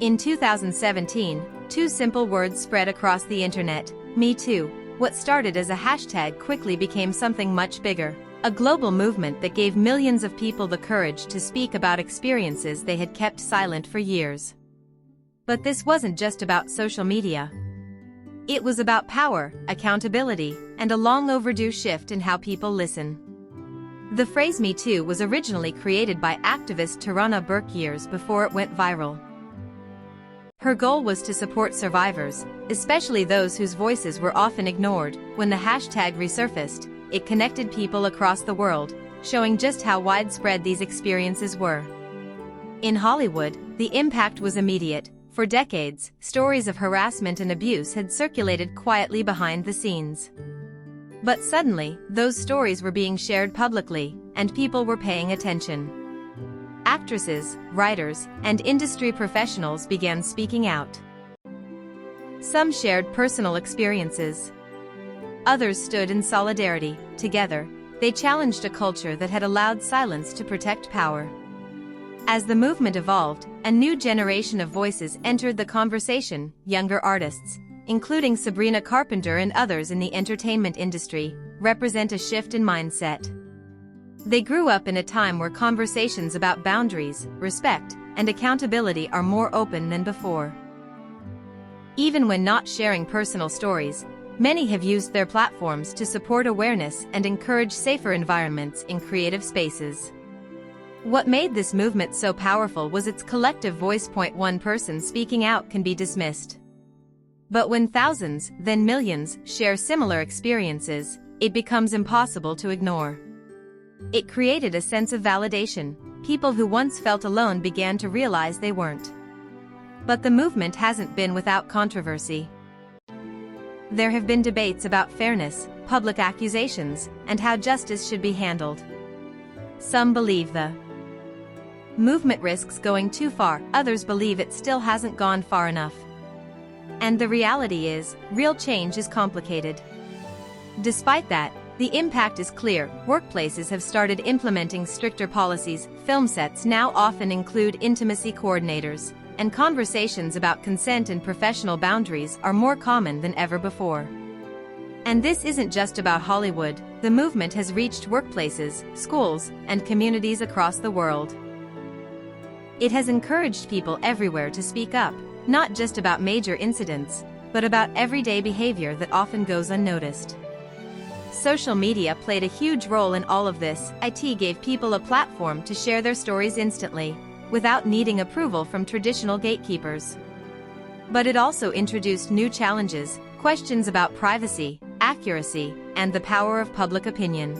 In 2017, two simple words spread across the internet: Me Too. What started as a hashtag quickly became something much bigger, a global movement that gave millions of people the courage to speak about experiences they had kept silent for years. But this wasn't just about social media. It was about power, accountability, and a long overdue shift in how people listen. The phrase Me Too was originally created by activist Tarana Burke years before it went viral. Her goal was to support survivors, especially those whose voices were often ignored. When the hashtag resurfaced, it connected people across the world, showing just how widespread these experiences were. In Hollywood, the impact was immediate. For decades, stories of harassment and abuse had circulated quietly behind the scenes. But suddenly, those stories were being shared publicly, and people were paying attention. Actresses, writers, and industry professionals began speaking out. Some shared personal experiences. Others stood in solidarity. Together, they challenged a culture that had allowed silence to protect power. As the movement evolved, a new generation of voices entered the conversation. Younger artists, including Sabrina Carpenter and others in the entertainment industry, represent a shift in mindset. They grew up in a time where conversations about boundaries, respect, and accountability are more open than before. Even when not sharing personal stories, many have used their platforms to support awareness and encourage safer environments in creative spaces. What made this movement so powerful was its collective voice. One person speaking out can be dismissed. But when thousands, then millions, share similar experiences, it becomes impossible to ignore. It created a sense of validation. People who once felt alone began to realize they weren't. But the movement hasn't been without controversy. There have been debates about fairness, public accusations, and how justice should be handled. Some believe the movement risks going too far, others believe it still hasn't gone far enough. And the reality is, real change is complicated. Despite that, the impact is clear. Workplaces have started implementing stricter policies, film sets now often include intimacy coordinators, and conversations about consent and professional boundaries are more common than ever before. And this isn't just about Hollywood. The movement has reached workplaces, schools, and communities across the world. It has encouraged people everywhere to speak up, not just about major incidents, but about everyday behavior that often goes unnoticed. Social media played a huge role in all of this. It gave people a platform to share their stories instantly, without needing approval from traditional gatekeepers. But it also introduced new challenges, questions about privacy, accuracy, and the power of public opinion.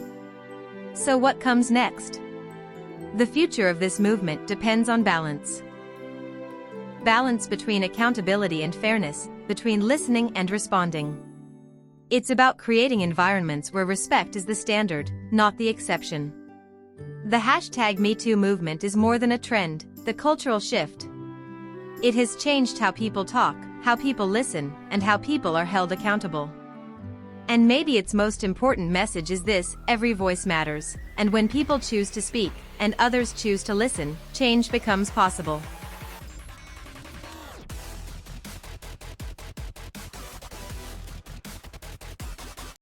So what comes next? The future of this movement depends on balance. Balance between accountability and fairness, between listening and responding. It's about creating environments where respect is the standard, not the exception. The hashtag #MeToo movement is more than a trend, the cultural shift. It has changed how people talk, how people listen, and how people are held accountable. And maybe its most important message is this: every voice matters, and when people choose to speak, and others choose to listen, change becomes possible.